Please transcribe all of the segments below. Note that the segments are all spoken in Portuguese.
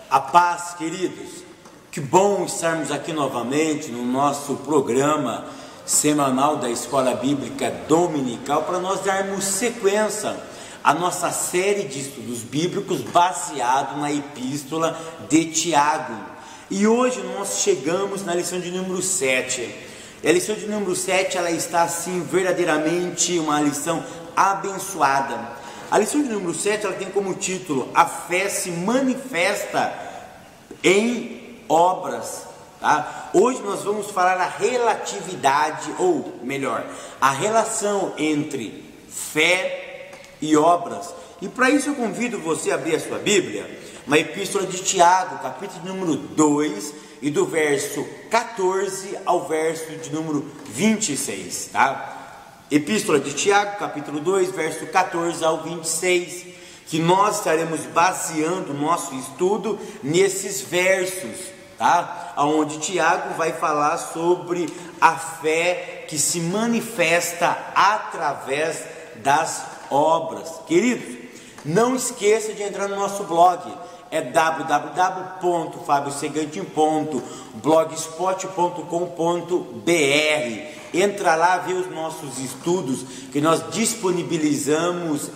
A paz, queridos. Que bom estarmos aqui novamente no nosso programa semanal da Escola Bíblica Dominical para nós darmos sequência à nossa série de estudos bíblicos baseado na Epístola de Tiago. E hoje nós chegamos na lição de número 7. E a lição de número 7, ela está assim verdadeiramente uma lição abençoada. A lição de número 7, ela tem como título: a fé se manifesta em obras. Tá? Hoje nós vamos falar a relatividade, ou melhor, a relação entre fé e obras. E para isso eu convido você a abrir a sua Bíblia, na Epístola de Tiago, capítulo número 2, e do verso 14 ao verso de número 26, tá? Epístola de Tiago, capítulo 2, verso 14 ao 26, que nós estaremos baseando o nosso estudo nesses versos, tá? Onde Tiago vai falar sobre a fé que se manifesta através das obras. Queridos, não esqueça de entrar no nosso blog, é www.fabiosegantin.blogspot.com.br. Entra lá, vê os nossos estudos que nós disponibilizamos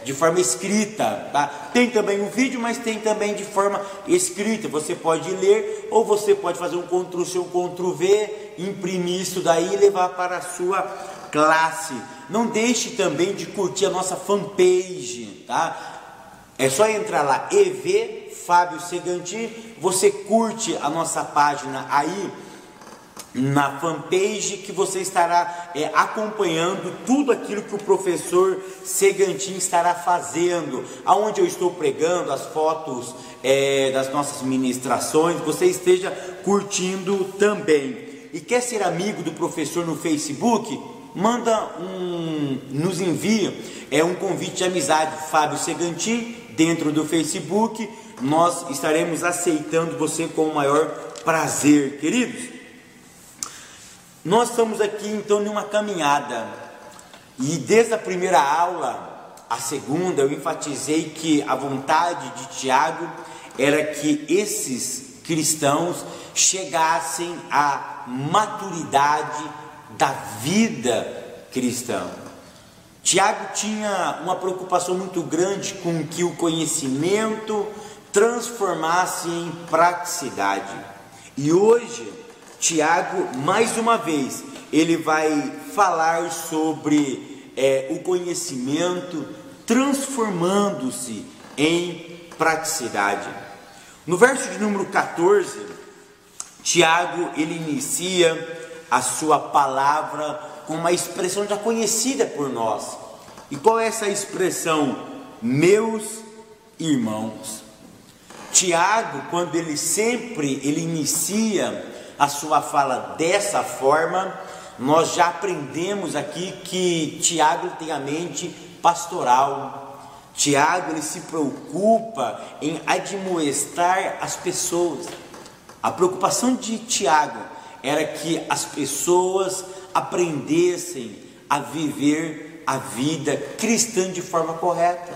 de forma escrita, tá? Tem também um vídeo, mas tem também de forma escrita. Você pode ler ou você pode fazer um Ctrl+C, um Ctrl+V, imprimir isso daí e levar para a sua classe. Não deixe também de curtir a nossa fanpage, tá? É só entrar lá, EV Fábio Segantin, você curte a nossa página aí na fanpage, que você estará acompanhando tudo aquilo que o professor Segantin estará fazendo, aonde eu estou pregando, as fotos das nossas ministrações, você esteja curtindo também. E quer ser amigo do professor no Facebook? Nos envia um convite de amizade, Fábio Segantin, dentro do Facebook. Nós estaremos aceitando você com o maior prazer, queridos. Nós estamos aqui então numa caminhada, e desde a primeira aula, a segunda, eu enfatizei que a vontade de Tiago era que esses cristãos chegassem à maturidade da vida cristã. Tiago tinha uma preocupação muito grande com que o conhecimento transformasse em praticidade. E hoje, Tiago, mais uma vez, ele vai falar sobre o conhecimento transformando-se em praticidade. No verso de número 14, Tiago, ele inicia a sua palavra com uma expressão já conhecida por nós. E qual é essa expressão? Meus irmãos. Tiago, quando ele inicia a sua fala dessa forma, nós já aprendemos aqui que Tiago tem a mente pastoral. Tiago, ele se preocupa em admoestar as pessoas. A preocupação de Tiago era que as pessoas aprendessem a viver a vida cristã de forma correta.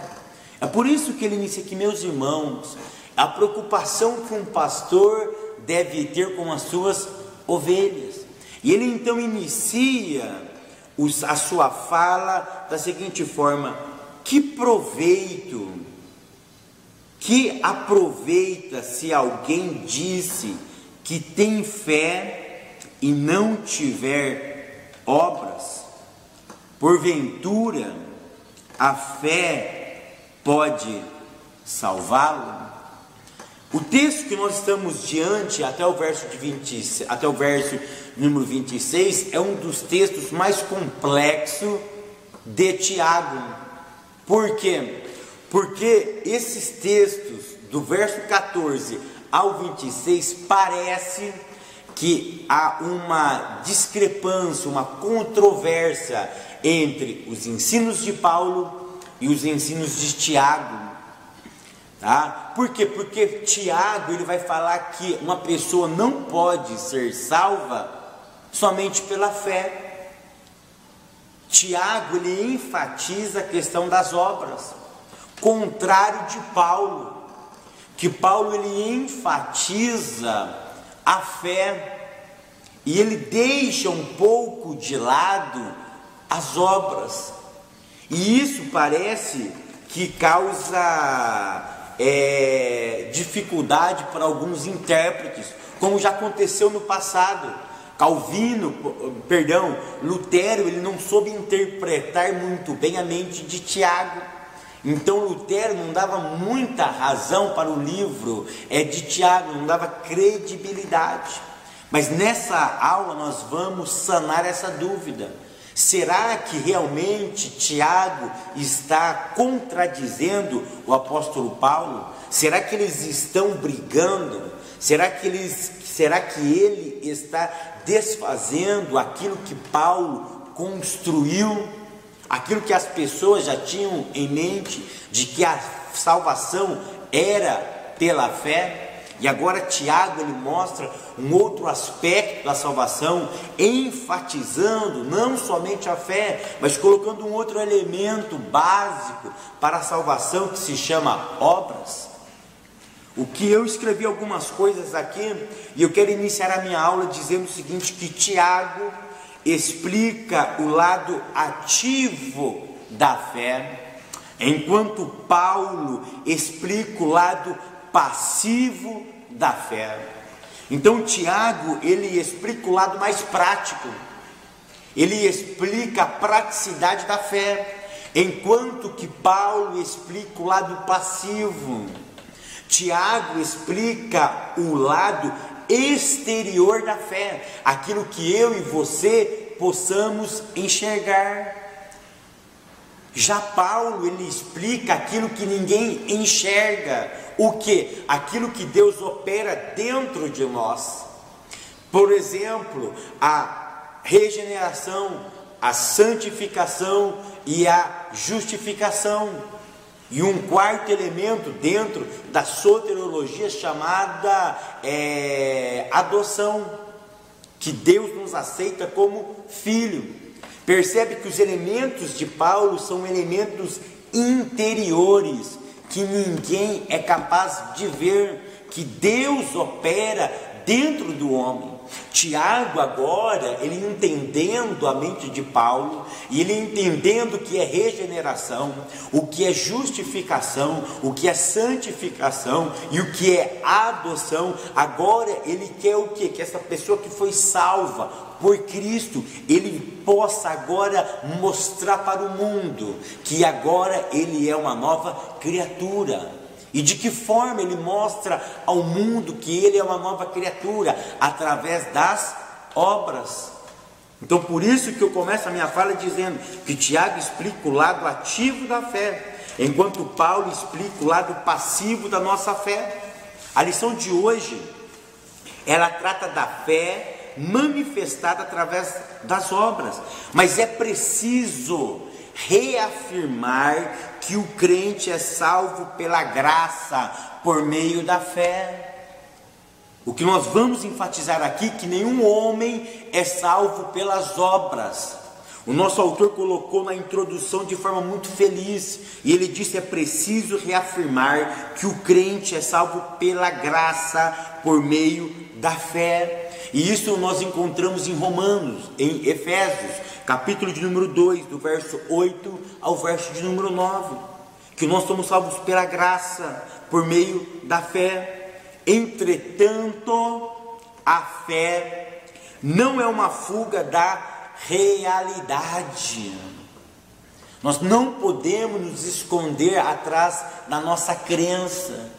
É por isso que ele inicia aqui: meus irmãos. A preocupação que um pastor deve ter com as suas ovelhas. E ele então inicia a sua fala da seguinte forma: que aproveita se alguém disse que tem fé e não tiver obras? Porventura a fé pode salvá-lo? O texto que nós estamos diante, até o verso número 26, é um dos textos mais complexos de Tiago. Por quê? Porque esses textos, do verso 14 ao 26, parece que há uma discrepância, uma controvérsia entre os ensinos de Paulo e os ensinos de Tiago. Tá? Por quê? Porque Tiago, ele vai falar que uma pessoa não pode ser salva somente pela fé. Tiago, ele enfatiza a questão das obras, contrário de Paulo, que Paulo ele enfatiza a fé e ele deixa um pouco de lado as obras. E isso parece que causa dificuldade para alguns intérpretes, como já aconteceu no passado. Lutero, ele não soube interpretar muito bem a mente de Tiago. Então Lutero não dava muita razão para o livro de Tiago, não dava credibilidade. Mas nessa aula nós vamos sanar essa dúvida. Será que realmente Tiago está contradizendo o apóstolo Paulo? Será que eles estão brigando? Será que ele está desfazendo aquilo que Paulo construiu? Aquilo que as pessoas já tinham em mente, de que a salvação era pela fé? E agora Tiago ele mostra um outro aspecto da salvação, enfatizando não somente a fé, mas colocando um outro elemento básico para a salvação, que se chama obras. O que eu escrevi algumas coisas aqui, e eu quero iniciar a minha aula dizendo o seguinte, que Tiago explica o lado ativo da fé, enquanto Paulo explica o lado passivo da fé. Então Tiago ele explica o lado mais prático, ele explica a praticidade da fé, enquanto que Paulo explica o lado passivo. Tiago explica o lado exterior da fé, aquilo que eu e você possamos enxergar. Já Paulo ele explica aquilo que ninguém enxerga. O que? Aquilo que Deus opera dentro de nós. Por exemplo, a regeneração, a santificação e a justificação. E um quarto elemento dentro da soteriologia chamada adoção, que Deus nos aceita como filho. Percebe que os elementos de Paulo são elementos interiores, que ninguém é capaz de ver, que Deus opera dentro do homem. Tiago agora, ele entendendo a mente de Paulo, e ele entendendo o que é regeneração, o que é justificação, o que é santificação e o que é adoção, agora ele quer o quê? Que essa pessoa que foi salva por Cristo, ele possa agora mostrar para o mundo que agora ele é uma nova criatura. E de que forma ele mostra ao mundo que ele é uma nova criatura? Através das obras. Então por isso que eu começo a minha fala dizendo que Tiago explica o lado ativo da fé, enquanto Paulo explica o lado passivo da nossa fé. A lição de hoje, ela trata da fé manifestada através das obras, mas é preciso reafirmar que o crente é salvo pela graça, por meio da fé. O que nós vamos enfatizar aqui, que nenhum homem é salvo pelas obras. O nosso autor colocou na introdução de forma muito feliz, e ele disse: é preciso reafirmar que o crente é salvo pela graça, por meio da fé. E isso nós encontramos em Romanos, em Efésios, capítulo de número 2, do verso 8 ao verso de número 9, que nós somos salvos pela graça, por meio da fé. Entretanto, a fé não é uma fuga da realidade. Nós não podemos nos esconder atrás da nossa crença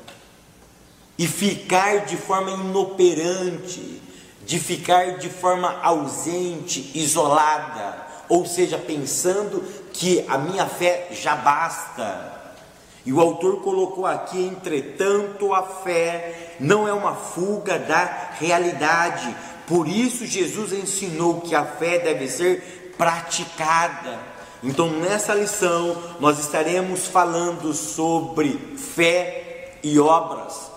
e ficar de forma inoperante, de ficar de forma ausente, isolada, ou seja, pensando que a minha fé já basta. E o autor colocou aqui: entretanto, a fé não é uma fuga da realidade. Por isso Jesus ensinou que a fé deve ser praticada. Então nessa lição nós estaremos falando sobre fé e obras.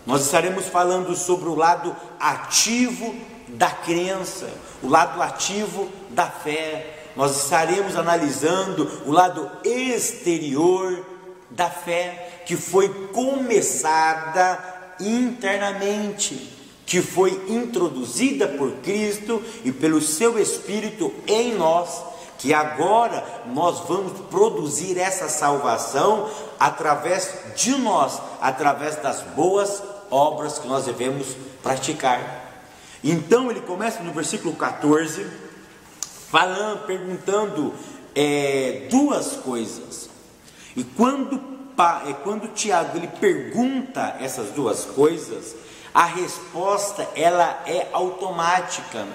Nós estaremos falando sobre o lado ativo da crença, o lado ativo da fé. Nós estaremos analisando o lado exterior da fé que foi começada internamente, que foi introduzida por Cristo e pelo seu Espírito em nós, que agora nós vamos produzir essa salvação através de nós, através das boas obras que nós devemos praticar. Então ele começa no versículo 14, perguntando duas coisas. E quando Tiago ele pergunta essas duas coisas, a resposta ela é automática.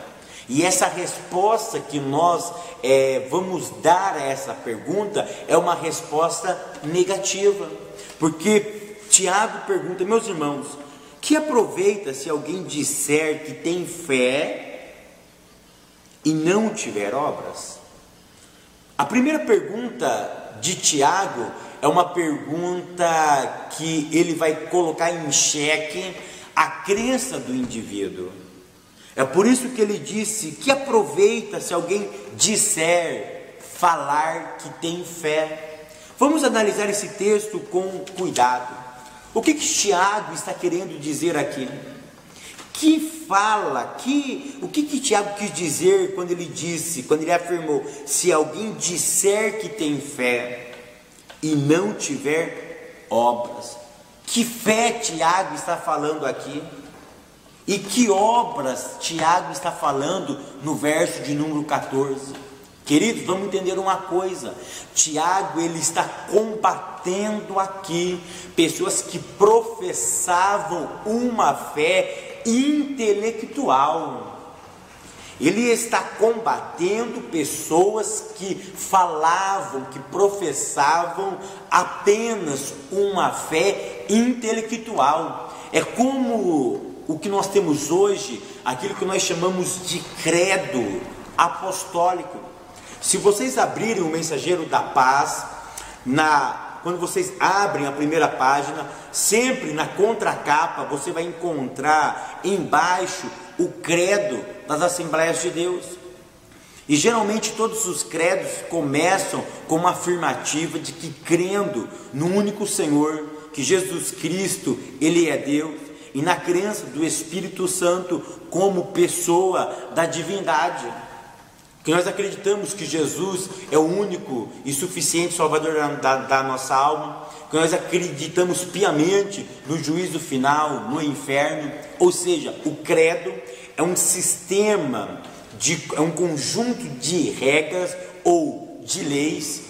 E essa resposta que nós vamos dar a essa pergunta é uma resposta negativa, porque Tiago pergunta: meus irmãos, que aproveita se alguém disser que tem fé e não tiver obras? A primeira pergunta de Tiago é uma pergunta que ele vai colocar em xeque a crença do indivíduo. É por isso que ele disse: que aproveita se alguém disser, falar que tem fé. Vamos analisar esse texto com cuidado. O que Tiago está querendo dizer aqui? O que Tiago quis dizer quando ele afirmou: se alguém disser que tem fé e não tiver obras? Que fé Tiago está falando aqui? E que obras Tiago está falando no verso de número 14? Queridos, vamos entender uma coisa. Tiago ele está combatendo aqui pessoas que professavam uma fé intelectual. Ele está combatendo pessoas que falavam, que professavam apenas uma fé intelectual. É como o que nós temos hoje, aquilo que nós chamamos de credo apostólico. Se vocês abrirem o Mensageiro da Paz, quando vocês abrem a primeira página, sempre na contracapa você vai encontrar embaixo o credo das Assembleias de Deus. E geralmente todos os credos começam com uma afirmativa de que crendo no único Senhor, que Jesus Cristo, Ele é Deus, e na crença do Espírito Santo como pessoa da divindade, que nós acreditamos que Jesus é o único e suficiente Salvador da nossa alma, que nós acreditamos piamente no juízo final, no inferno. Ou seja, o credo é um sistema, é um conjunto de regras ou de leis,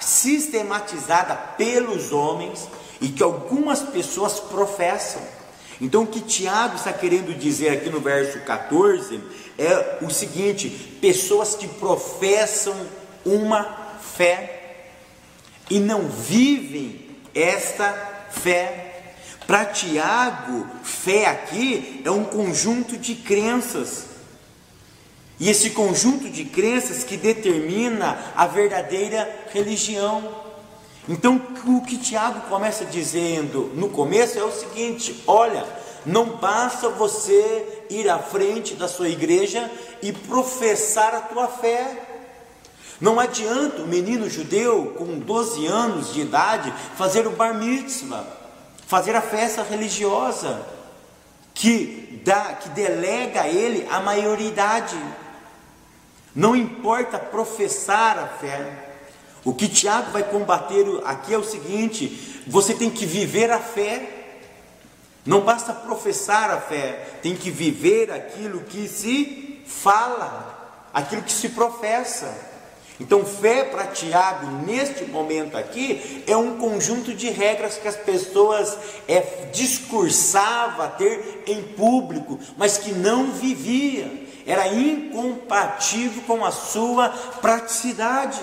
sistematizada pelos homens, e que algumas pessoas professam. Então o que Tiago está querendo dizer aqui no verso 14 é o seguinte: pessoas que professam uma fé e não vivem esta fé. Para Tiago, fé aqui é um conjunto de crenças, e esse conjunto de crenças que determina a verdadeira religião. Então o que Tiago começa dizendo no começo é o seguinte: olha, não basta você ir à frente da sua igreja e professar a tua fé. Não adianta o menino judeu com 12 anos de idade fazer o bar mitzvah, fazer a festa religiosa que delega a ele a maioridade. Não importa professar a fé. O que Tiago vai combater aqui é o seguinte: você tem que viver a fé. Não basta professar a fé, tem que viver aquilo que se fala, aquilo que se professa. Então fé para Tiago neste momento aqui é um conjunto de regras que as pessoas discursavam ter em público, mas que não vivia. Era incompatível com a sua praticidade.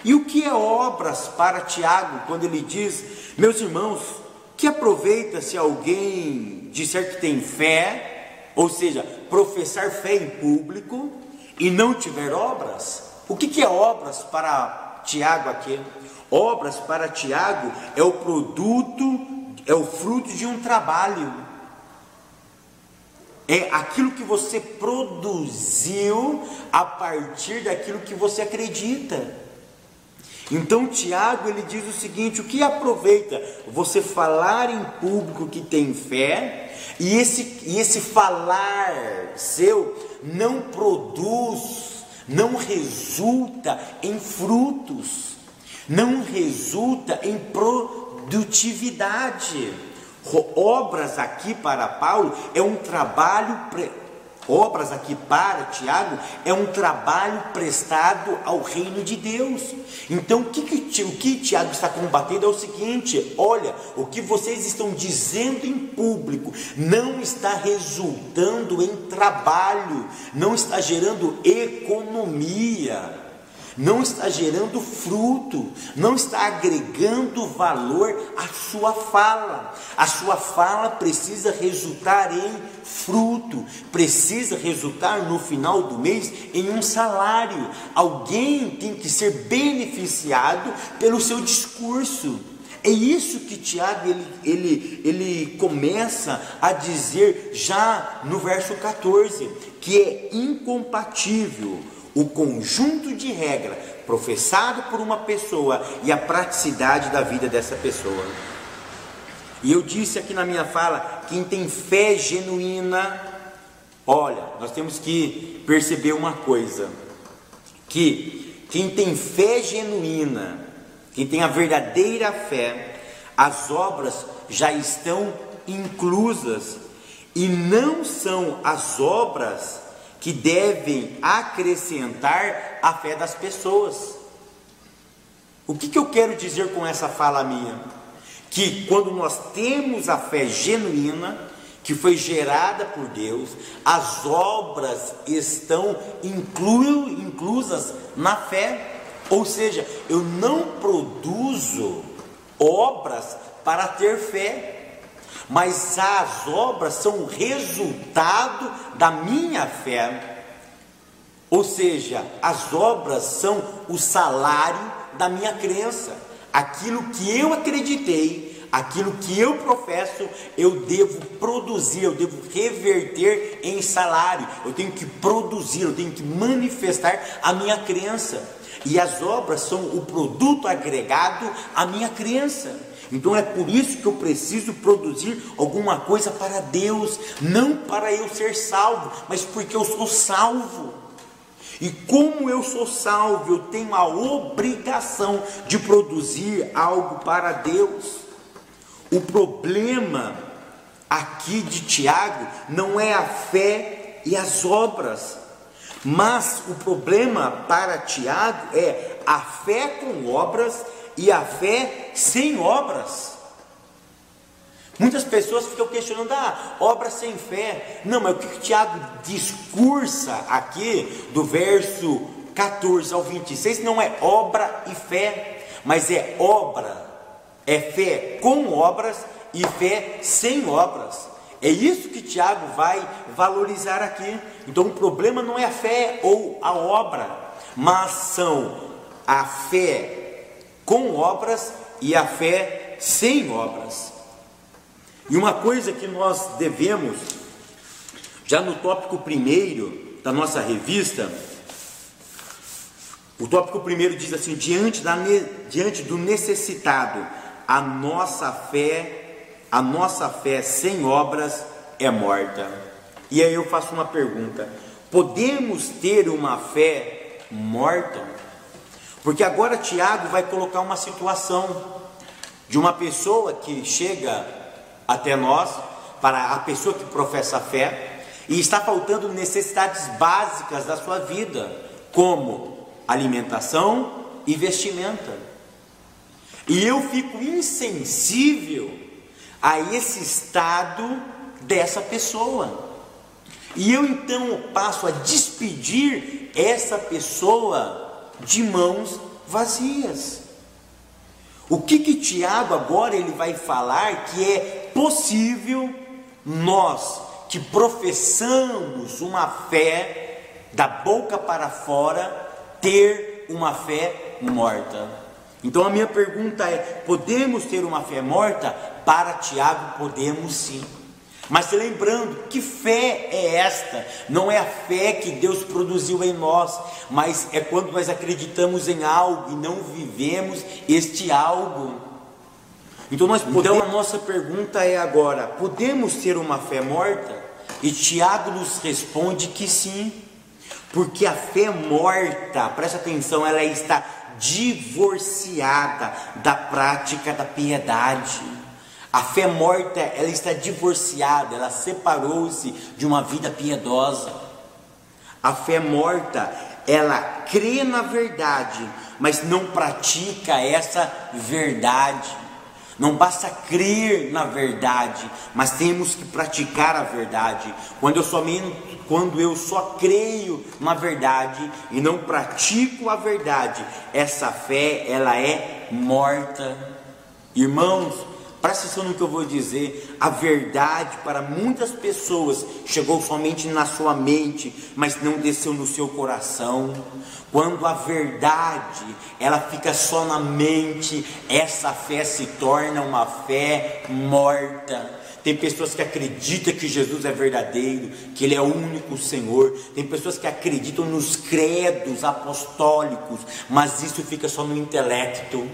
E o que é obras para Tiago, quando ele diz: meus irmãos, que aproveita se alguém disser que tem fé, ou seja, professar fé em público e não tiver obras? O que é obras para Tiago aqui? Obras para Tiago é o fruto de um trabalho. É aquilo que você produziu a partir daquilo que você acredita. Então Tiago ele diz o seguinte: o que aproveita você falar em público que tem fé, e esse falar seu não produz, não resulta em frutos, não resulta em produtividade. Obras aqui para Paulo é um trabalho obras aqui para Tiago é um trabalho prestado ao reino de Deus. Então o que Tiago está combatendo é o seguinte: olha, o que vocês estão dizendo em público não está resultando em trabalho, não está gerando economia, não está gerando fruto, não está agregando valor à sua fala. A sua fala precisa resultar em fruto, precisa resultar no final do mês em um salário. Alguém tem que ser beneficiado pelo seu discurso. É isso que Tiago ele começa a dizer já no verso 14, que é incompatível o conjunto de regra professado por uma pessoa e a praticidade da vida dessa pessoa. E eu disse aqui na minha fala, quem tem fé genuína, olha, nós temos que perceber uma coisa, que quem tem fé genuína, quem tem a verdadeira fé, as obras já estão inclusas, e não são as obras que devem acrescentar a fé das pessoas. O que eu quero dizer com essa fala minha? Que quando nós temos a fé genuína, que foi gerada por Deus, as obras estão inclusas na fé. Ou seja, eu não produzo obras para ter fé, mas as obras são resultado da minha fé. Ou seja, as obras são o salário da minha crença. Aquilo que eu acreditei, aquilo que eu professo, eu devo produzir, eu devo reverter em salário. Eu tenho que produzir, eu tenho que manifestar a minha crença. E as obras são o produto agregado à minha crença. Então é por isso que eu preciso produzir alguma coisa para Deus, não para eu ser salvo, mas porque eu sou salvo. E como eu sou salvo, eu tenho a obrigação de produzir algo para Deus. O problema aqui de Tiago não é a fé e as obras, mas o problema para Tiago é a fé com obras e a fé sem obras. Muitas pessoas ficam questionando, obra sem fé. Não, mas o que Tiago discursa aqui, do verso 14 ao 26, não é obra e fé, mas é obra, é fé com obras e fé sem obras. É isso que Tiago vai valorizar aqui. Então o problema não é a fé ou a obra, mas são a fé com obras e a fé sem obras. E uma coisa que nós devemos, já no tópico 1 da nossa revista, o tópico 1 diz assim: diante do necessitado, a nossa fé sem obras é morta. E aí eu faço uma pergunta: podemos ter uma fé morta? Porque agora Tiago vai colocar uma situação de uma pessoa que chega até nós, para a pessoa que professa a fé, e está faltando necessidades básicas da sua vida, como alimentação e vestimenta. E eu fico insensível a esse estado dessa pessoa. E eu então passo a despedir essa pessoa de mãos vazias. O que Tiago agora ele vai falar que é possível nós que professamos uma fé da boca para fora ter uma fé morta. Então a minha pergunta é: podemos ter uma fé morta? Para Tiago podemos sim. Mas lembrando, que fé é esta? Não é a fé que Deus produziu em nós, mas é quando nós acreditamos em algo e não vivemos este algo. Então a nossa pergunta é agora: podemos ter uma fé morta? E Tiago nos responde que sim, porque a fé morta, presta atenção, ela está divorciada da prática da piedade. A fé morta, ela está divorciada, ela separou-se de uma vida piedosa. A fé morta, ela crê na verdade, mas não pratica essa verdade. Não basta crer na verdade, mas temos que praticar a verdade. Quando eu só creio na verdade e não pratico a verdade, essa fé, ela é morta. Irmãos, presta atenção no que eu vou dizer. A verdade para muitas pessoas chegou somente na sua mente, mas não desceu no seu coração. Quando a verdade ela fica só na mente, essa fé se torna uma fé morta. Tem pessoas que acreditam que Jesus é verdadeiro, que Ele é o único Senhor. Tem pessoas que acreditam nos credos apostólicos, mas isso fica só no intelecto,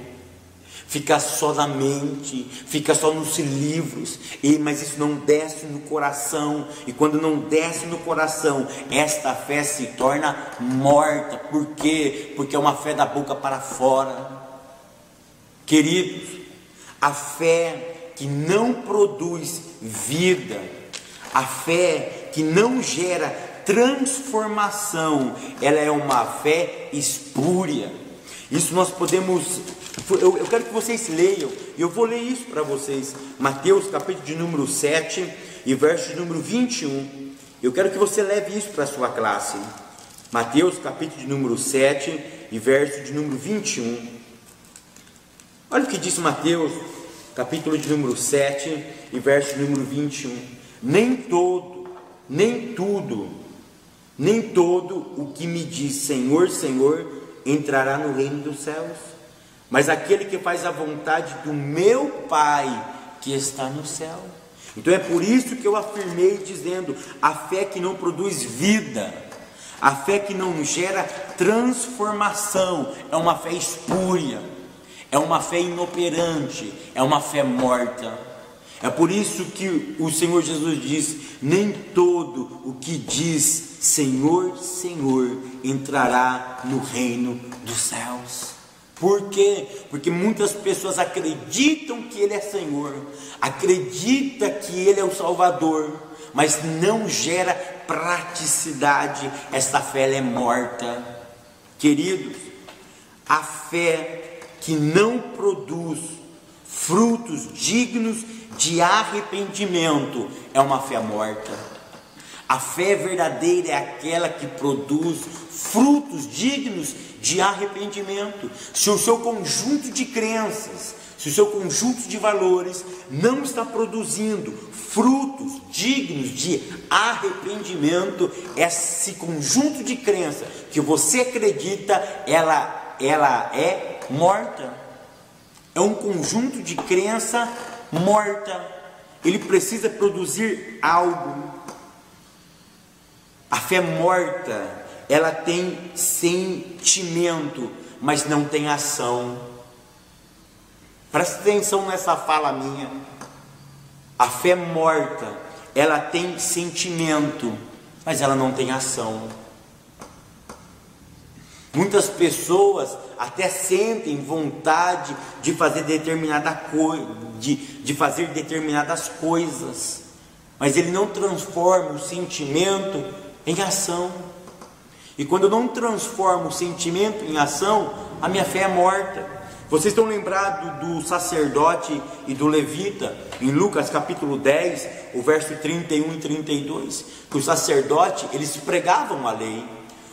fica só na mente, fica só nos livros, mas isso não desce no coração. E quando não desce no coração, esta fé se torna morta. Por quê? Porque é uma fé da boca para fora. Queridos, a fé que não produz vida, a fé que não gera transformação, ela é uma fé espúria. Isso nós podemos... Eu quero que vocês leiam, e eu vou ler isso para vocês. Mateus capítulo de número 7 e verso de número 21. Eu quero que você leve isso para a sua classe. Mateus capítulo de número 7 e verso de número 21. Olha o que diz Mateus capítulo de número 7 e verso de número 21. Nem todo o que me diz Senhor, Senhor, entrará no reino dos céus, mas aquele que faz a vontade do meu Pai que está no céu. Então é por isso que eu afirmei dizendo: a fé que não produz vida, a fé que não gera transformação, é uma fé espúria, é uma fé inoperante, é uma fé morta. É por isso que o Senhor Jesus diz: nem todo o que diz Senhor, Senhor, entrará no reino dos céus. Por quê? Porque muitas pessoas acreditam que Ele é Senhor, acreditam que Ele é o Salvador, mas não gera praticidade. Essa fé ela é morta. Queridos, a fé que não produz frutos dignos de arrependimento é uma fé morta. A fé verdadeira é aquela que produz frutos dignos de arrependimento. Se o seu conjunto de crenças, se o seu conjunto de valores não está produzindo frutos dignos de arrependimento, esse conjunto de crença que você acredita, ela é morta. É um conjunto de crença morta. Ele precisa produzir algo. A fé morta, ela tem sentimento, mas não tem ação. Presta atenção nessa fala minha. A fé morta, ela tem sentimento, mas ela não tem ação. Muitas pessoas até sentem vontade de fazer de fazer determinadas coisas, mas ele não transforma o sentimento em ação. E quando eu não transformo o sentimento em ação, a minha fé é morta. Vocês estão lembrados do sacerdote e do levita em Lucas capítulo 10, o verso 31 e 32, que o sacerdote, eles pregavam a lei.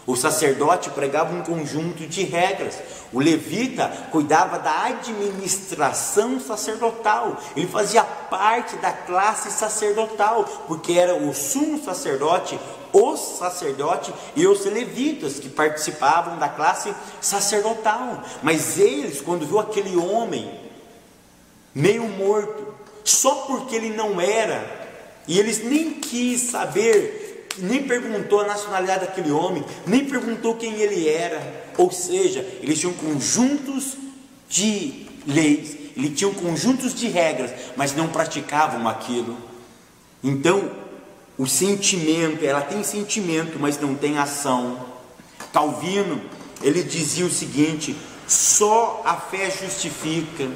O sacerdote pregava um conjunto de regras. O levita cuidava da administração sacerdotal. Ele fazia parte da classe sacerdotal, porque era o sumo sacerdote, os sacerdotes e os levitas que participavam da classe sacerdotal. Mas eles, quando viu aquele homem meio morto, só porque ele não era E eles nem quis saber, nem perguntou a nacionalidade daquele homem, nem perguntou quem ele era. Ou seja, eles tinham conjuntos de leis, eles tinham conjuntos de regras, mas não praticavam aquilo. Então, o sentimento, ela tem sentimento, mas não tem ação. Calvino, ele dizia o seguinte: só a fé justifica,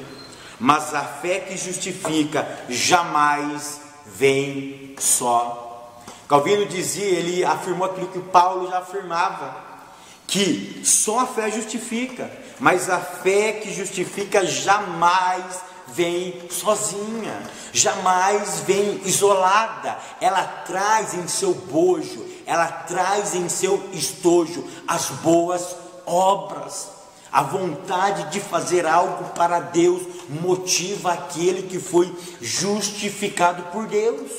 mas a fé que justifica jamais vem só. Calvino dizia, ele afirmou aquilo que Paulo já afirmava, que só a fé justifica, mas a fé que justifica jamais vem sozinha, jamais vem isolada. Ela traz em seu bojo, ela traz em seu estojo as boas obras. A vontade de fazer algo para Deus motiva aquele que foi justificado por Deus.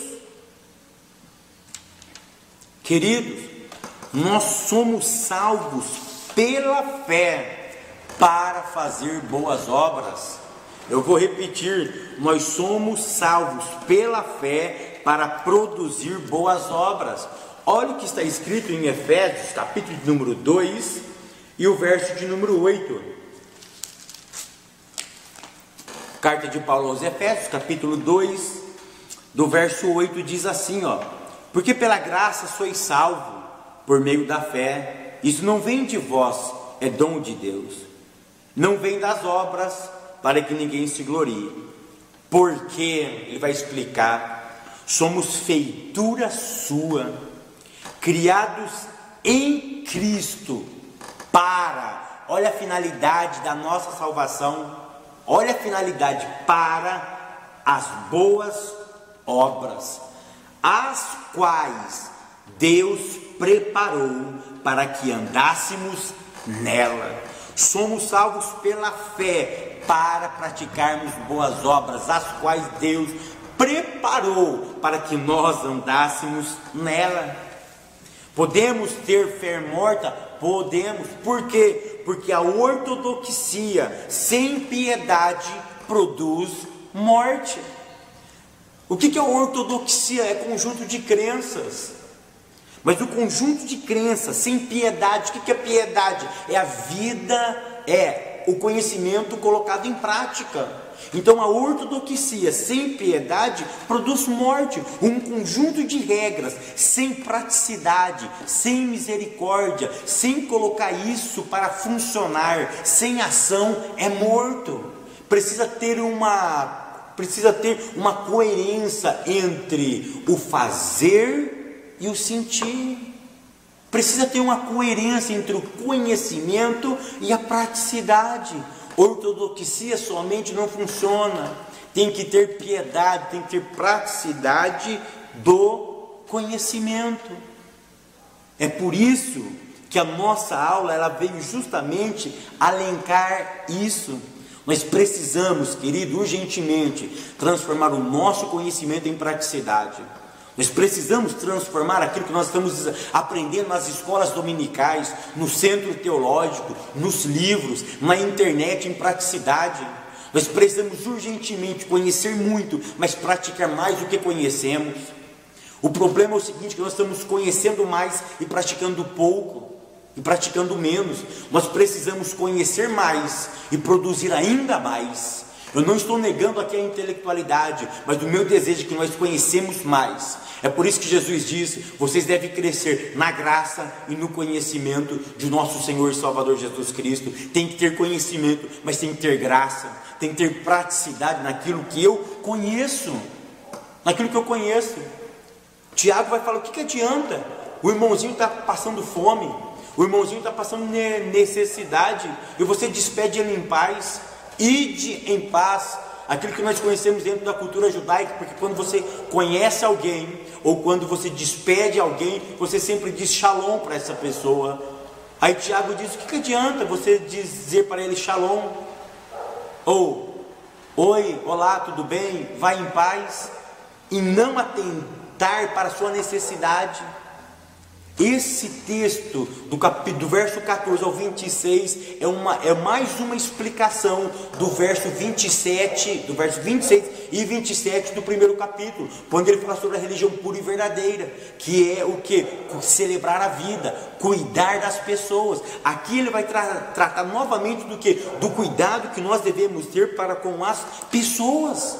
Queridos, nós somos salvos pela fé para fazer boas obras. Eu vou repetir: nós somos salvos pela fé para produzir boas obras. Olha o que está escrito em Efésios, capítulo de número 2 e o verso de número 8. Carta de Paulo aos Efésios, capítulo 2, do verso 8, diz assim, ó: porque pela graça sois salvos por meio da fé. Isso não vem de vós, é dom de Deus. Não vem das obras, para que ninguém se glorie. Porque, ele vai explicar, somos feitura sua, criados em Cristo, para, olha a finalidade da nossa salvação, olha a finalidade, para as boas obras, as quais Deus preparou para que andássemos nela. Somos salvos pela fé para praticarmos boas obras, as quais Deus preparou para que nós andássemos nela. Podemos ter fé morta? Podemos. Por quê? Porque a ortodoxia sem piedade produz morte. O que é a ortodoxia? É conjunto de crenças. Mas o conjunto de crenças sem piedade, o que é piedade? É a vida, é o conhecimento colocado em prática. Então a ortodoxia sem piedade produz morte. Um conjunto de regras sem praticidade, sem misericórdia, sem colocar isso para funcionar, sem ação, é morto. Precisa ter uma coerência entre o fazer e o sentir. Precisa ter uma coerência entre o conhecimento e a praticidade. Ortodoxia somente não funciona. Tem que ter piedade, tem que ter praticidade do conhecimento. É por isso que a nossa aula ela veio justamente alencar isso. Nós precisamos, querido, urgentemente transformar o nosso conhecimento em praticidade. Nós precisamos transformar aquilo que nós estamos aprendendo nas escolas dominicais, no centro teológico, nos livros, na internet, em praticidade. Nós precisamos urgentemente conhecer muito, mas praticar mais do que conhecemos. O problema é o seguinte, que nós estamos conhecendo mais e praticando pouco, e praticando menos. Nós precisamos conhecer mais e produzir ainda mais. Eu não estou negando aqui a intelectualidade, mas o meu desejo é que nós conhecemos mais. É por isso que Jesus disse: vocês devem crescer na graça e no conhecimento de nosso Senhor e Salvador Jesus Cristo. Tem que ter conhecimento, mas tem que ter graça, tem que ter praticidade naquilo que eu conheço. Naquilo que eu conheço. Tiago vai falar: o que adianta? O irmãozinho está passando fome, o irmãozinho está passando necessidade, e você despede ele em paz. Ide em paz. Aquilo que nós conhecemos dentro da cultura judaica, porque quando você conhece alguém, ou quando você despede alguém, você sempre diz shalom para essa pessoa. Aí Tiago diz: o que adianta você dizer para ele shalom? Ou, oi, olá, tudo bem? Vai em paz, e não atentar para a sua necessidade. Esse texto do verso 14 ao 26 é mais uma explicação do verso 26 e 27 do primeiro capítulo, quando ele fala sobre a religião pura e verdadeira, que é o que? Celebrar a vida, cuidar das pessoas. Aqui ele vai tratar novamente do que? Do cuidado que nós devemos ter para com as pessoas.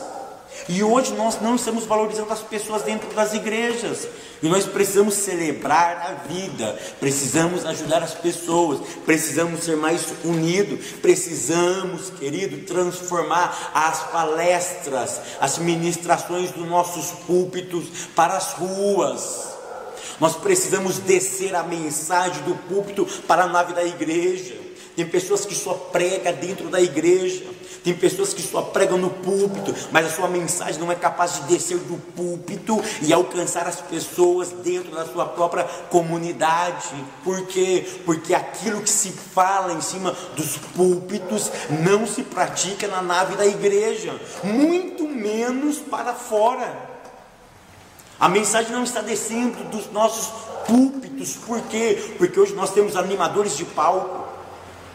E hoje nós não estamos valorizando as pessoas dentro das igrejas, e nós precisamos celebrar a vida, precisamos ajudar as pessoas, precisamos ser mais unidos, precisamos, querido, transformar as palestras, as ministrações dos nossos púlpitos para as ruas. Nós precisamos descer a mensagem do púlpito para a nave da igreja. Tem pessoas que só pregam dentro da igreja, tem pessoas que só pregam no púlpito, mas a sua mensagem não é capaz de descer do púlpito e alcançar as pessoas dentro da sua própria comunidade. Por quê? Porque aquilo que se fala em cima dos púlpitos não se pratica na nave da igreja, muito menos para fora. A mensagem não está descendo dos nossos púlpitos. Por quê? Porque hoje nós temos animadores de palco.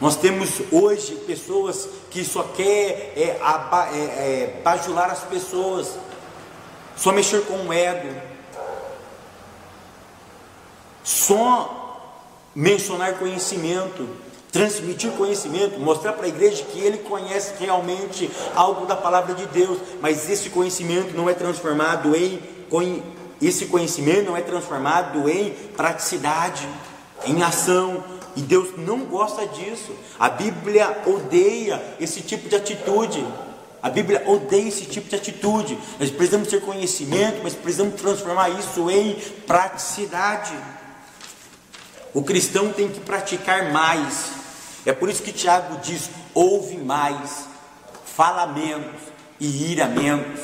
Nós temos hoje pessoas que só quer bajular as pessoas, só mexer com o ego, só mencionar conhecimento, transmitir conhecimento, mostrar para a igreja que ele conhece realmente algo da palavra de Deus, mas esse conhecimento não é transformado em praticidade, em ação. E Deus não gosta disso. A Bíblia odeia esse tipo de atitude. A Bíblia odeia esse tipo de atitude. Nós precisamos ter conhecimento, mas precisamos transformar isso em praticidade. O cristão tem que praticar mais. É por isso que Tiago diz: ouve mais, fala menos e ira menos.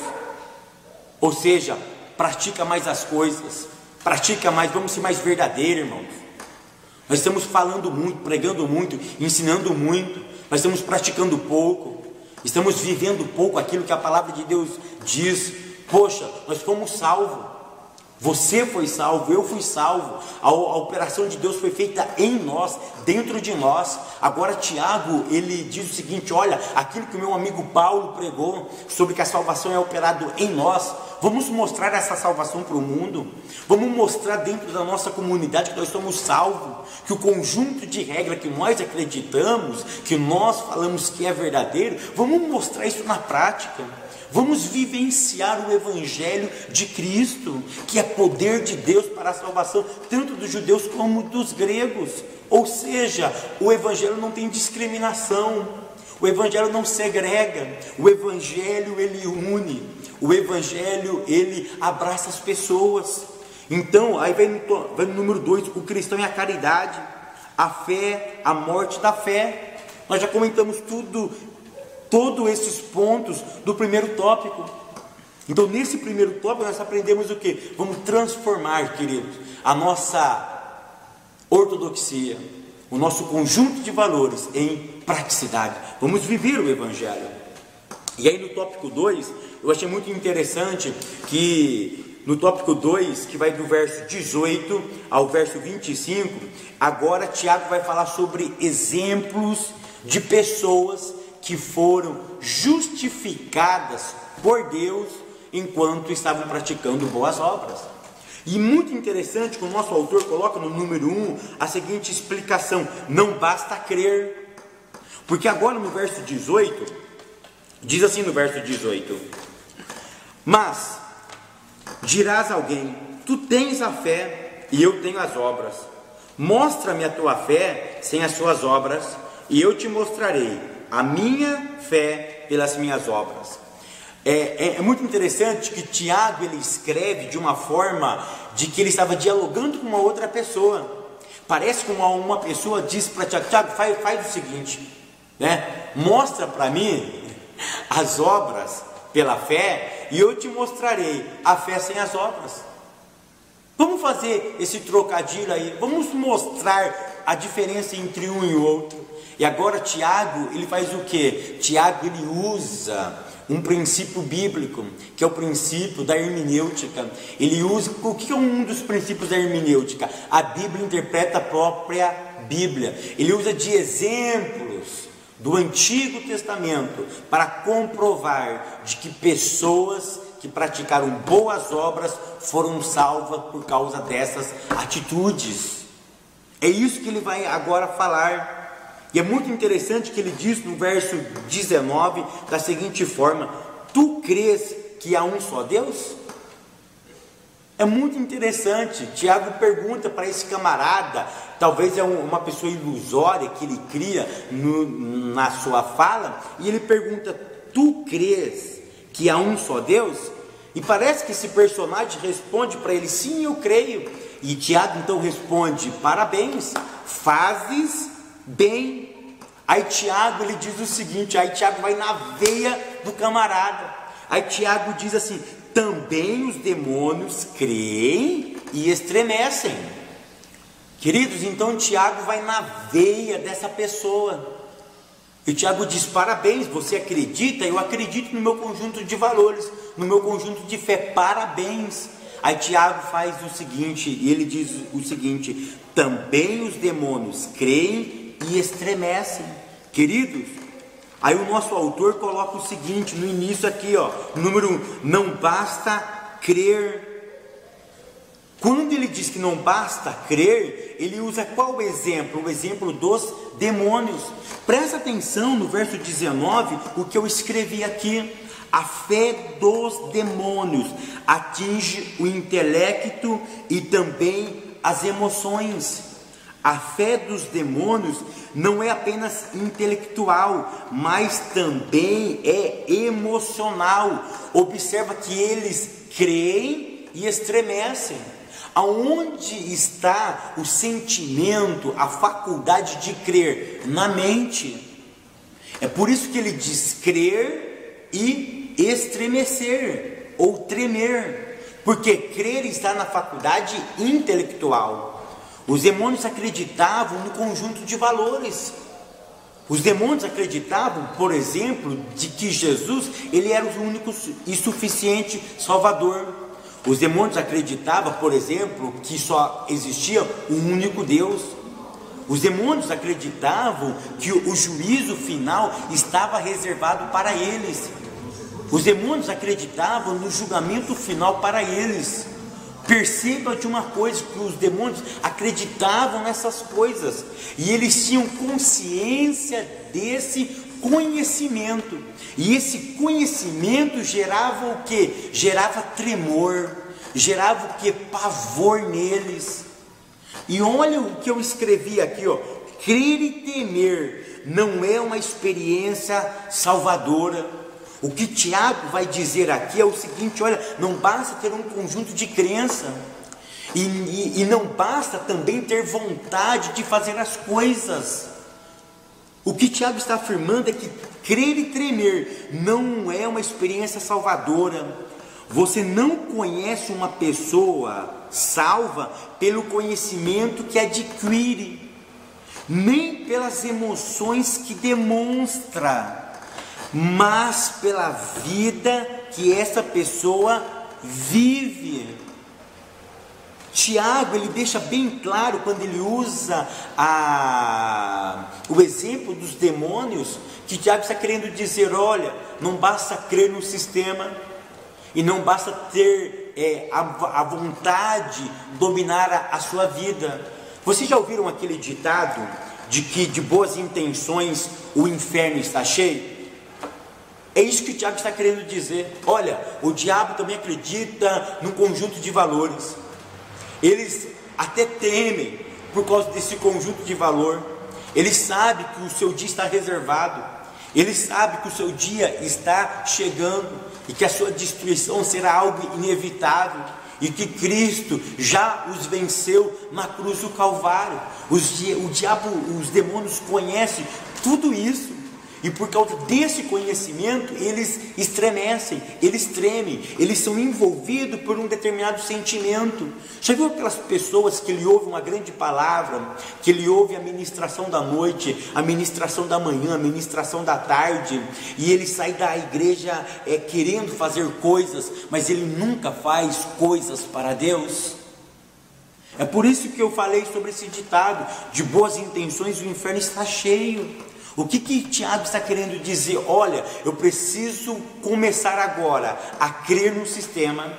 Ou seja, pratica mais as coisas, pratica mais, vamos ser mais verdadeiros, irmãos. Nós estamos falando muito, pregando muito, ensinando muito, nós estamos praticando pouco, estamos vivendo pouco aquilo que a palavra de Deus diz. Poxa, nós fomos salvos, você foi salvo, eu fui salvo, a operação de Deus foi feita em nós, dentro de nós. Agora Tiago, ele diz o seguinte: olha, aquilo que o meu amigo Paulo pregou, sobre que a salvação é operada em nós, vamos mostrar essa salvação para o mundo, vamos mostrar dentro da nossa comunidade que nós somos salvos, que o conjunto de regras que nós acreditamos, que nós falamos que é verdadeiro, vamos mostrar isso na prática. Vamos vivenciar o Evangelho de Cristo, que é poder de Deus para a salvação, tanto dos judeus como dos gregos. Ou seja, o Evangelho não tem discriminação, o Evangelho não segrega, o Evangelho ele une, o Evangelho ele abraça as pessoas. Então, aí vai no número 2, o cristão é a caridade, a fé, a morte da fé. Nós já comentamos todos esses pontos do primeiro tópico. Então nesse primeiro tópico nós aprendemos o que? Vamos transformar, queridos, a nossa ortodoxia, o nosso conjunto de valores em praticidade. Vamos viver o Evangelho. E aí no tópico 2, eu achei muito interessante que no tópico 2, que vai do verso 18 ao verso 25, agora Tiago vai falar sobre exemplos de pessoas que foram justificadas por Deus enquanto estavam praticando boas obras. E muito interessante que o nosso autor coloca no número 1 a seguinte explicação: não basta crer. Porque agora no verso 18, diz assim no verso 18: mas dirás a alguém, tu tens a fé e eu tenho as obras, mostra-me a tua fé sem as suas obras, e eu te mostrarei a minha fé pelas minhas obras. É muito interessante que Tiago ele escreve de uma forma de que ele estava dialogando com uma outra pessoa. Parece que uma pessoa diz para Tiago: Tiago, faz o seguinte, né? Mostra para mim as obras pela fé e eu te mostrarei a fé sem as obras. Vamos fazer esse trocadilho aí, vamos mostrar a diferença entre um e o outro. E agora Tiago, ele faz o que? Tiago, ele usa um princípio bíblico, que é o princípio da hermenêutica. Ele usa, o que é um dos princípios da hermenêutica? A Bíblia interpreta a própria Bíblia. Ele usa de exemplos do Antigo Testamento para comprovar de que pessoas que praticaram boas obras foram salvas por causa dessas atitudes. É isso que ele vai agora falar. E é muito interessante que ele diz no verso 19 da seguinte forma: tu crês que há um só Deus? É muito interessante. Tiago pergunta para esse camarada, talvez é uma pessoa ilusória que ele cria na sua fala, e ele pergunta: tu crês que há um só Deus? E parece que esse personagem responde para ele: sim, eu creio. E Tiago então responde: parabéns, fazes bem. Aí Tiago ele diz o seguinte, aí Tiago vai na veia do camarada. Aí Tiago diz assim: também os demônios creem e estremecem. Queridos, então Tiago vai na veia dessa pessoa. E Tiago diz: parabéns, você acredita? Eu acredito no meu conjunto de valores, no meu conjunto de fé, parabéns. Aí Tiago faz o seguinte, e ele diz o seguinte: também os demônios creem e estremecem. Queridos, aí o nosso autor coloca o seguinte no início aqui, ó, número 1, não basta crer. Quando ele diz que não basta crer, ele usa qual exemplo? O exemplo dos demônios. Presta atenção no verso 19, o que eu escrevi aqui: a fé dos demônios atinge o intelecto e também as emoções. A fé dos demônios não é apenas intelectual, mas também é emocional. Observa que eles creem e estremecem. Aonde está o sentimento, a faculdade de crer? Na mente. É por isso que ele diz crer e estremecer ou tremer, porque crer está na faculdade intelectual. Os demônios acreditavam no conjunto de valores. Os demônios acreditavam, por exemplo, de que Jesus ele era o único e suficiente Salvador. Os demônios acreditavam, por exemplo, que só existia um único Deus. Os demônios acreditavam que o juízo final estava reservado para eles. Os demônios acreditavam no julgamento final para eles. Perceba de uma coisa, que os demônios acreditavam nessas coisas, e eles tinham consciência desse conhecimento, e esse conhecimento gerava o que? Gerava tremor, gerava o que? Pavor neles. E olha o que eu escrevi aqui, ó: crer e temer não é uma experiência salvadora. O que Tiago vai dizer aqui é o seguinte: olha, não basta ter um conjunto de crença, e não basta também ter vontade de fazer as coisas. O que Tiago está afirmando é que crer e tremer não é uma experiência salvadora. Você não conhece uma pessoa salva pelo conhecimento que adquire, nem pelas emoções que demonstra, mas pela vida que essa pessoa vive. Tiago, ele deixa bem claro quando ele usa o exemplo dos demônios, que Tiago está querendo dizer: olha, não basta crer no sistema, e não basta ter a vontade dominar a sua vida. Vocês já ouviram aquele ditado de que de boas intenções o inferno está cheio? É isso que o Tiago está querendo dizer. Olha, o diabo também acredita num conjunto de valores. Eles até temem por causa desse conjunto de valor. Eles sabem que o seu dia está reservado. Eles sabem que o seu dia está chegando e que a sua destruição será algo inevitável, e que Cristo já os venceu na cruz do Calvário. O diabo, os demônios conhecem tudo isso. E por causa desse conhecimento, eles estremecem, eles tremem, eles são envolvidos por um determinado sentimento. Já viu aquelas pessoas que ele ouve uma grande palavra, que ele ouve a ministração da noite, a ministração da manhã, a ministração da tarde, e ele sai da igreja querendo fazer coisas, mas ele nunca faz coisas para Deus? É por isso que eu falei sobre esse ditado: de boas intenções o inferno está cheio. O que Tiago está querendo dizer? Olha, eu preciso começar agora a crer no sistema,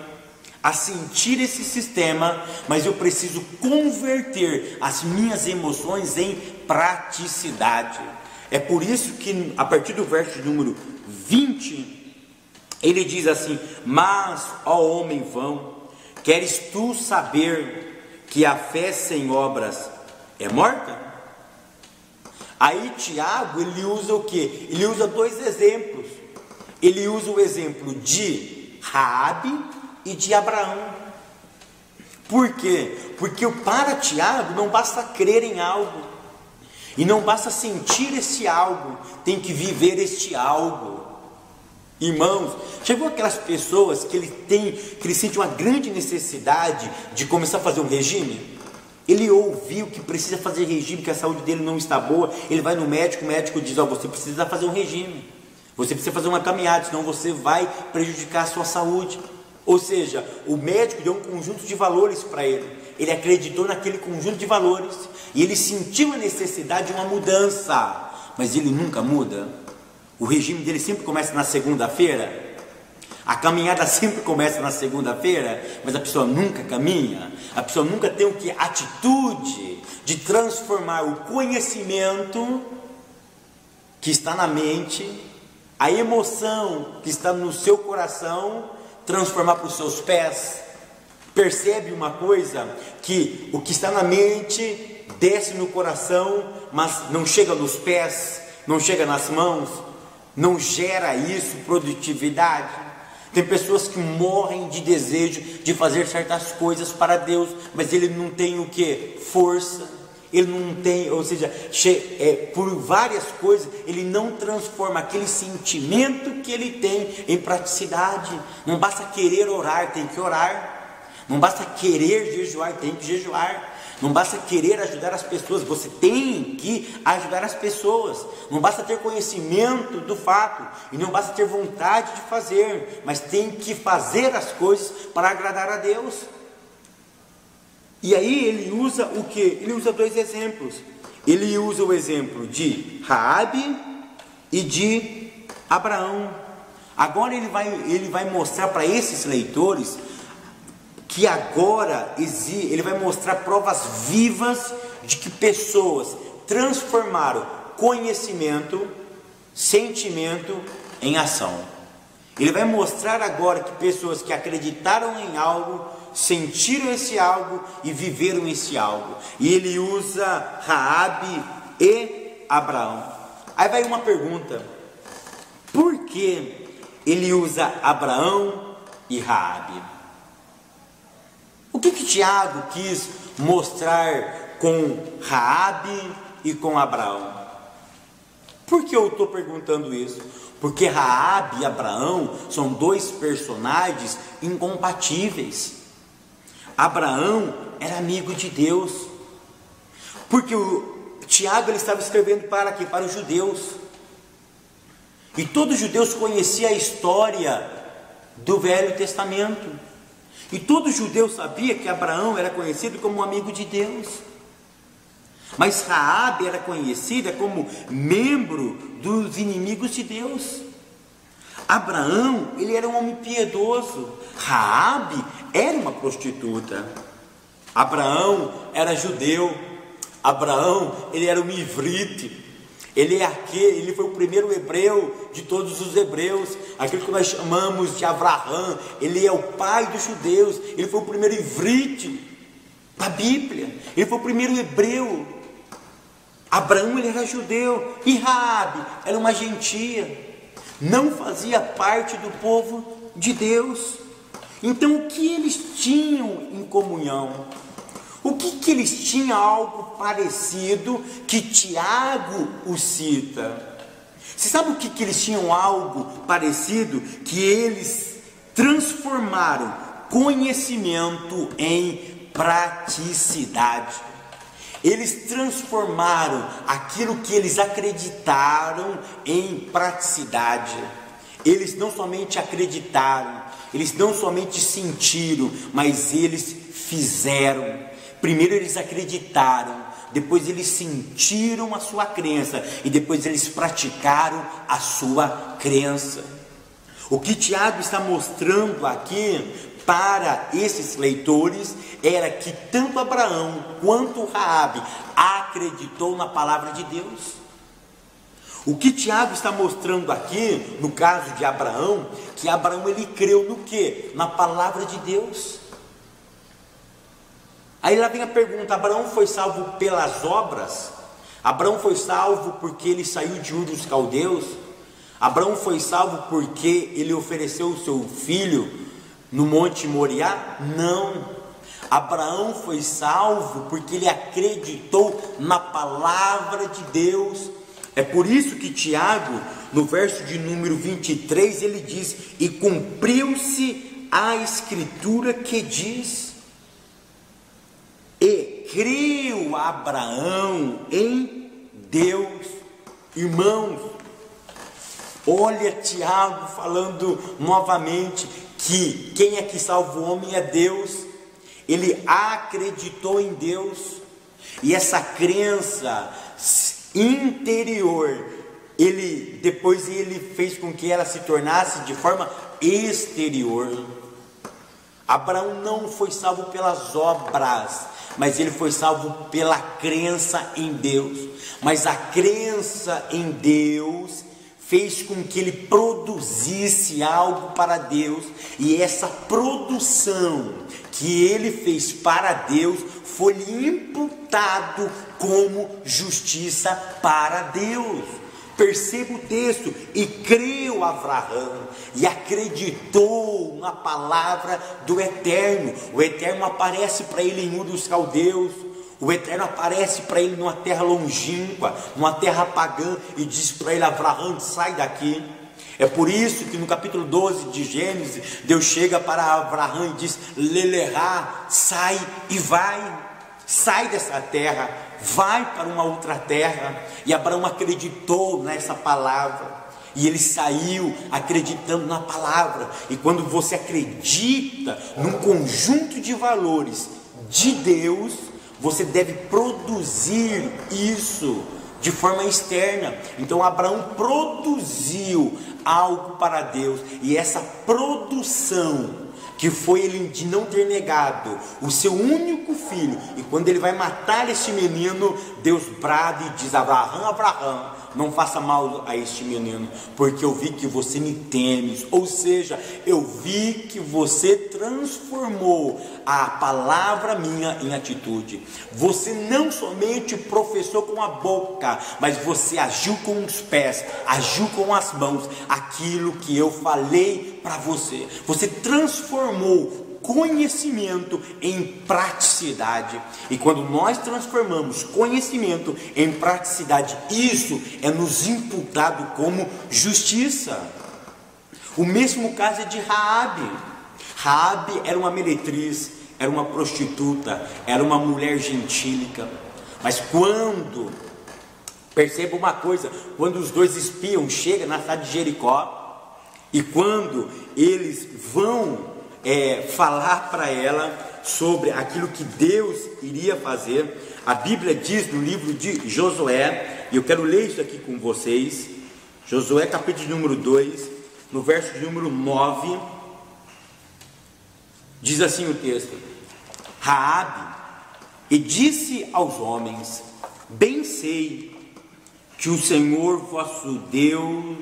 a sentir esse sistema, mas eu preciso converter as minhas emoções em praticidade. É por isso que a partir do verso número 20, ele diz assim: mas, ó homem vão, queres tu saber que a fé sem obras é morta? Aí Tiago, ele usa o que? Ele usa dois exemplos. Ele usa o exemplo de Raabe e de Abraão. Por quê? Porque para Tiago não basta crer em algo, e não basta sentir esse algo, tem que viver este algo. Irmãos, chegou aquelas pessoas que ele sente uma grande necessidade de começar a fazer um regime. Ele ouviu que precisa fazer regime, que a saúde dele não está boa. Ele vai no médico, o médico diz: você precisa fazer um regime, você precisa fazer uma caminhada, senão você vai prejudicar a sua saúde. Ou seja, o médico deu um conjunto de valores para ele, ele acreditou naquele conjunto de valores, e ele sentiu a necessidade de uma mudança, mas ele nunca muda. O regime dele sempre começa na segunda-feira, a caminhada sempre começa na segunda-feira, mas a pessoa nunca caminha, a pessoa nunca tem o que? Atitude de transformar o conhecimento que está na mente, a emoção que está no seu coração, transformar para os seus pés. Percebe uma coisa? Que o que está na mente desce no coração, mas não chega nos pés, não chega nas mãos, não gera isso produtividade. Tem pessoas que morrem de desejo de fazer certas coisas para Deus, mas ele não tem o que? Força. Ele não tem, ou seja, por várias coisas, ele não transforma aquele sentimento que ele tem em praticidade. Não basta querer orar, tem que orar. Não basta querer jejuar, tem que jejuar. Não basta querer ajudar as pessoas, você tem que ajudar as pessoas. Não basta ter conhecimento do fato, e não basta ter vontade de fazer, mas tem que fazer as coisas para agradar a Deus. E aí ele usa o que? Ele usa dois exemplos. Ele usa o exemplo de Raabe e de Abraão. Agora ele vai mostrar para esses leitores que agora ele vai mostrar provas vivas de que pessoas transformaram conhecimento, sentimento em ação. Ele vai mostrar agora que pessoas que acreditaram em algo, sentiram esse algo e viveram esse algo. E ele usa Raabe e Abraão. Aí vai uma pergunta: por que ele usa Abraão e Raabe? O que Tiago quis mostrar com Raabe e com Abraão? Por que eu estou perguntando isso? Porque Raabe e Abraão são dois personagens incompatíveis. Abraão era amigo de Deus, porque o Tiago ele estava escrevendo para quê? Para os judeus. E todos os judeus conheciam a história do Velho Testamento. E todo judeu sabia que Abraão era conhecido como um amigo de Deus. Mas Raabe era conhecida como membro dos inimigos de Deus. Abraão, ele era um homem piedoso. Raabe era uma prostituta. Abraão era judeu. Abraão, ele era um ivrite. Ele foi o primeiro hebreu de todos os hebreus, aquele que nós chamamos de Abraão. Ele é o pai dos judeus. Ele foi o primeiro ivrite da Bíblia. Ele foi o primeiro hebreu. Abraão, ele era judeu. E Raabe era uma gentia, não fazia parte do povo de Deus. Então o que eles tinham em comunhão? O que eles tinham algo parecido que Tiago o cita? Você sabe o que eles tinham algo parecido? Que eles transformaram conhecimento em praticidade. Eles transformaram aquilo que eles acreditaram em praticidade. Eles não somente acreditaram, eles não somente sentiram, mas eles fizeram. Primeiro eles acreditaram, depois eles sentiram a sua crença e depois eles praticaram a sua crença. O que Tiago está mostrando aqui para esses leitores era que tanto Abraão quanto Raabe acreditou na palavra de Deus. O que Tiago está mostrando aqui, no caso de Abraão, que Abraão ele creu no quê? Na palavra de Deus. Aí lá vem a pergunta: Abraão foi salvo pelas obras? Abraão foi salvo porque ele saiu de Ur dos Caldeus? Abraão foi salvo porque ele ofereceu o seu filho no Monte Moriá? Não. Abraão foi salvo porque ele acreditou na palavra de Deus. É por isso que Tiago, no verso de número 23, ele diz: e cumpriu-se a escritura que diz, e creu Abraão em Deus. Irmãos, olha Tiago falando novamente que quem é que salva o homem é Deus. Ele acreditou em Deus, e essa crença interior, depois ele fez com que ela se tornasse de forma exterior. Abraão não foi salvo pelas obras, mas ele foi salvo pela crença em Deus. Mas a crença em Deus fez com que ele produzisse algo para Deus, e essa produção que ele fez para Deus foi imputado como justiça para Deus. Perceba o texto: e creu Abraão, e acreditou na palavra do Eterno. O Eterno aparece para ele em Ur dos Caldeus. O Eterno aparece para ele numa terra longínqua, numa terra pagã, e diz para ele: Abraão, sai daqui. É por isso que no capítulo 12 de Gênesis, Deus chega para Abraão e diz: Lelerá, sai e vai. Sai dessa terra, vai para uma outra terra. E Abraão acreditou nessa palavra, e ele saiu acreditando na palavra. E quando você acredita num conjunto de valores de Deus, você deve produzir isso de forma externa. Então Abraão produziu algo para Deus, e essa produção, que foi ele de não ter negado o seu único filho, e quando ele vai matar este menino, Deus brada e diz: Abraão, Abraão, não faça mal a este menino, porque eu vi que você me temes. Ou seja, eu vi que você transformou a palavra minha em atitude. Você não somente professou com a boca, mas você agiu com os pés, agiu com as mãos, aquilo que eu falei para você. Você transformou conhecimento em praticidade. E quando nós transformamos conhecimento em praticidade, isso é nos imputado como justiça. O mesmo caso é de Raabe. Raabe era uma meretriz, era uma prostituta, era uma mulher gentílica. Mas quando, perceba uma coisa, quando os dois espiam chegam na cidade de Jericó, e quando eles vão falar para ela sobre aquilo que Deus iria fazer, a Bíblia diz no livro de Josué, e eu quero ler isso aqui com vocês, Josué capítulo número 2, no verso de número 9, diz assim o texto: Raabe, e disse aos homens: bem sei que o Senhor vosso Deus,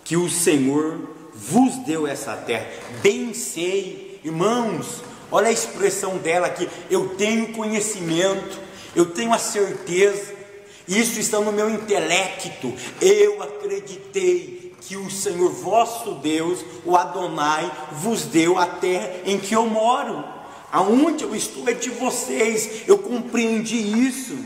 que o Senhor vos deu essa terra. Bem sei, irmãos, olha a expressão dela aqui: eu tenho conhecimento, eu tenho a certeza, isso está no meu intelecto, eu acreditei que o Senhor vosso Deus, o Adonai, vos deu a terra em que eu moro. Aonde eu estou é de vocês, eu compreendi isso,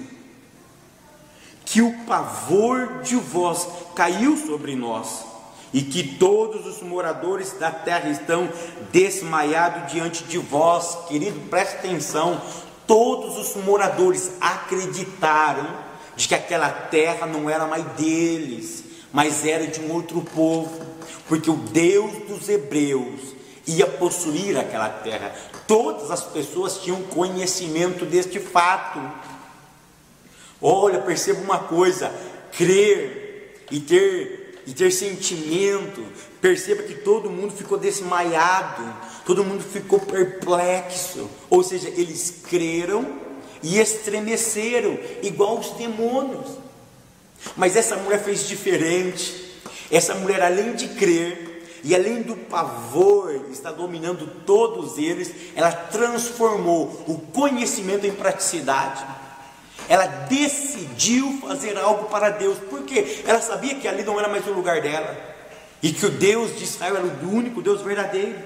que o pavor de vós caiu sobre nós, e que todos os moradores da terra estão desmaiados diante de vós. Querido, preste atenção, todos os moradores acreditaram de que aquela terra não era mais deles, mas era de um outro povo, porque o Deus dos hebreus ia possuir aquela terra. Todas as pessoas tinham conhecimento deste fato. Olha, perceba uma coisa: crer e ter sentimento. Perceba que todo mundo ficou desmaiado, todo mundo ficou perplexo. Ou seja, eles creram e estremeceram, igual os demônios. Mas essa mulher fez diferente. Essa mulher, além de crer e além do pavor estar dominando todos eles, ela transformou o conhecimento em praticidade. Ela decidiu fazer algo para Deus, porque ela sabia que ali não era mais o lugar dela, e que o Deus de Israel era o único Deus verdadeiro.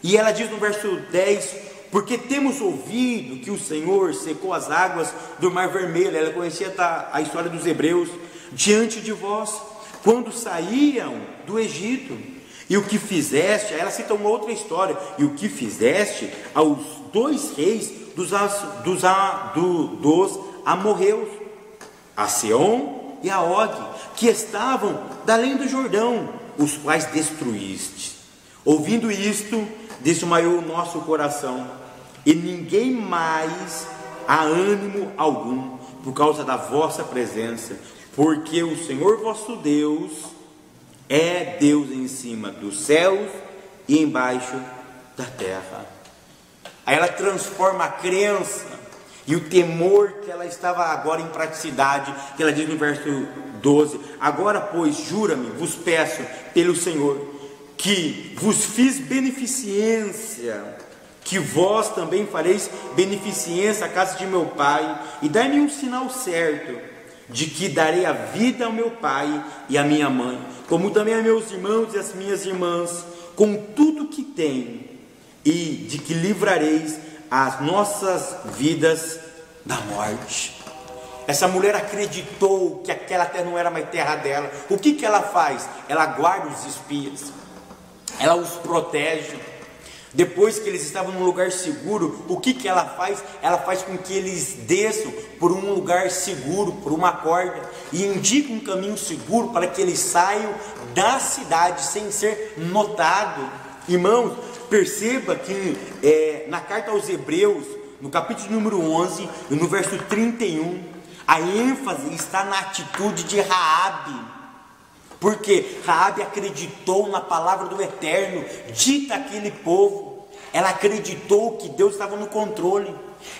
E ela diz no verso 10: porque temos ouvido que o Senhor secou as águas do Mar Vermelho. Ela conhecia a história dos hebreus, diante de vós, quando saíam do Egito, e o que fizeste. Ela cita uma outra história: e o que fizeste aos dois reis dos amorreus, a Seom e a Og, que estavam da além do Jordão, os quais destruíste. Ouvindo isto, desmaiou o nosso coração, e ninguém mais há ânimo algum, por causa da vossa presença, porque o Senhor vosso Deus é Deus em cima dos céus e embaixo da terra. Aí ela transforma a crença e o temor que ela estava agora em praticidade, que ela diz no verso 12: agora, pois, jura-me, vos peço pelo Senhor, que vos fiz beneficência, que vós também fareis beneficência à casa de meu pai, e dai-me um sinal certo, de que darei a vida ao meu pai e à minha mãe, como também a meus irmãos e às minhas irmãs, com tudo que tenho, e de que livrareis as nossas vidas da morte. Essa mulher acreditou que aquela terra não era mais terra dela. O que ela faz? Ela guarda os espias, ela os protege. Depois que eles estavam num lugar seguro, o que ela faz? Ela faz com que eles desçam por um lugar seguro, por uma corda, e indica um caminho seguro para que eles saiam da cidade sem ser notado. Irmãos, perceba que na carta aos Hebreus, no capítulo número 11, e no verso 31, a ênfase está na atitude de Raabe, porque Raabe acreditou na palavra do Eterno dita àquele povo. Ela acreditou que Deus estava no controle,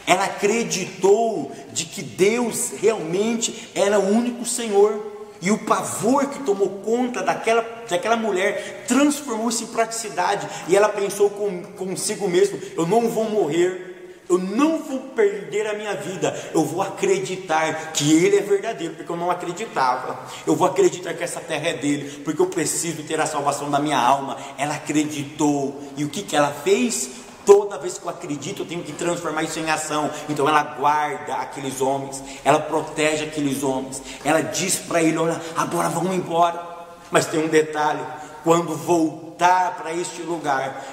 ela acreditou de que Deus realmente era o único Senhor. E o pavor que tomou conta daquela mulher transformou-se em praticidade. E ela pensou consigo mesma: eu não vou morrer, eu não vou perder a minha vida, eu vou acreditar que Ele é verdadeiro, porque eu não acreditava. Eu vou acreditar que essa terra é dele, porque eu preciso ter a salvação da minha alma. Ela acreditou. E o que ela fez? Toda vez que eu acredito, eu tenho que transformar isso em ação. Então ela guarda aqueles homens, ela protege aqueles homens, ela diz para ele: olha, agora vamos embora. Mas tem um detalhe: quando voltar para este lugar,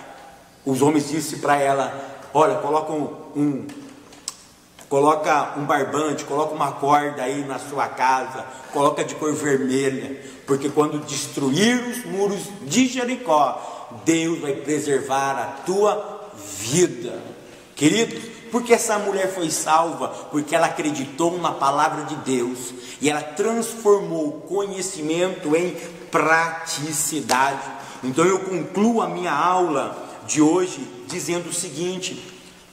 os homens disseram para ela: olha, coloca um barbante, coloca uma corda aí na sua casa, coloca de cor vermelha, porque quando destruir os muros de Jericó, Deus vai preservar a tua vida. Queridos, porque essa mulher foi salva? Porque ela acreditou na palavra de Deus, e ela transformou o conhecimento em praticidade. Então eu concluo a minha aula de hoje dizendo o seguinte: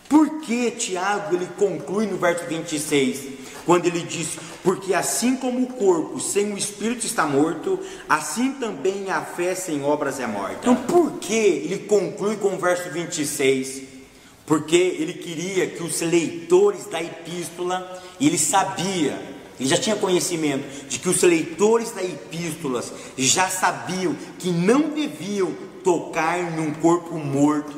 por que Tiago ele conclui no verso 26, quando ele diz: porque assim como o corpo sem o espírito está morto, assim também a fé sem obras é morta. Então por que ele conclui com o verso 26? Porque ele queria que os leitores da epístola, ele sabia, ele já tinha conhecimento de que os leitores da epístola já sabiam que não deviam tocar num corpo morto,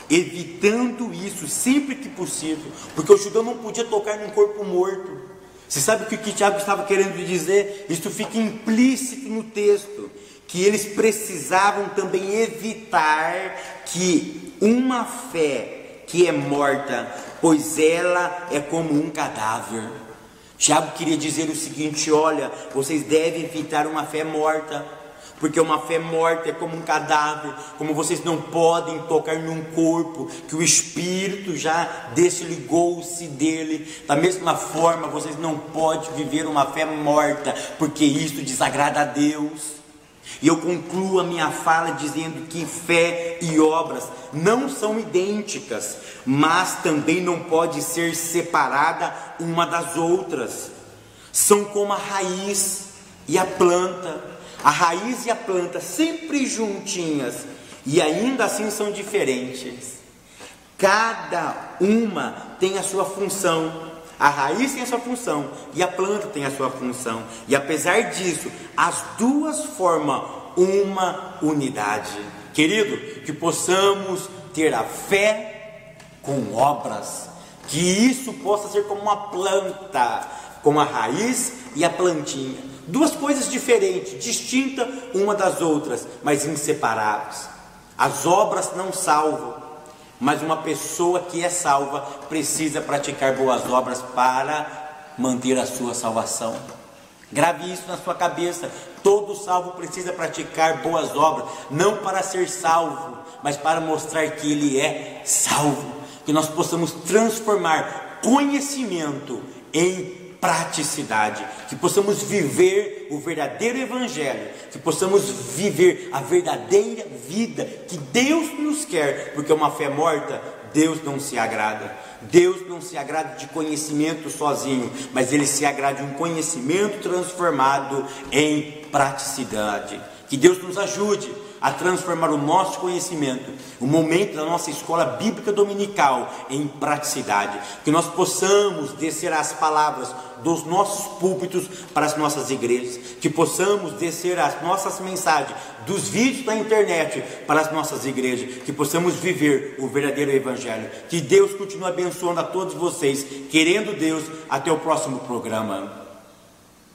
evitando isso sempre que possível, porque o judeu não podia tocar num corpo morto. Você sabe o que o Tiago estava querendo dizer? Isso fica implícito no texto, que eles precisavam também evitar que uma fé que é morta, pois ela é como um cadáver. Tiago queria dizer o seguinte: olha, vocês devem evitar uma fé morta, porque uma fé morta é como um cadáver. Como vocês não podem tocar num corpo que o Espírito já desligou-se dele, da mesma forma vocês não podem viver uma fé morta, porque isso desagrada a Deus. E eu concluo a minha fala dizendo que fé e obras não são idênticas, mas também não pode ser separada uma das outras. São como a raiz e a planta. A raiz e a planta sempre juntinhas, e ainda assim são diferentes. Cada uma tem a sua função. A raiz tem a sua função e a planta tem a sua função. E apesar disso, as duas formam uma unidade. Querido, que possamos ter a fé com obras. Que isso possa ser como uma planta, como a raiz e a plantinha. Duas coisas diferentes, distintas uma das outras, mas inseparáveis. As obras não salvam, mas uma pessoa que é salva precisa praticar boas obras para manter a sua salvação. Grave isso na sua cabeça. Todo salvo precisa praticar boas obras, não para ser salvo, mas para mostrar que ele é salvo. Que nós possamos transformar conhecimento em praticidade, que possamos viver o verdadeiro evangelho, que possamos viver a verdadeira vida que Deus nos quer, porque uma fé morta, Deus não se agrada. Deus não se agrada de conhecimento sozinho, mas Ele se agrada de um conhecimento transformado em praticidade. Que Deus nos ajude a transformar o nosso conhecimento, o momento da nossa escola bíblica dominical, em praticidade. Que nós possamos descer as palavras dos nossos púlpitos para as nossas igrejas, que possamos descer as nossas mensagens dos vídeos da internet para as nossas igrejas, que possamos viver o verdadeiro evangelho. Que Deus continue abençoando a todos vocês, querendo Deus, até o próximo programa.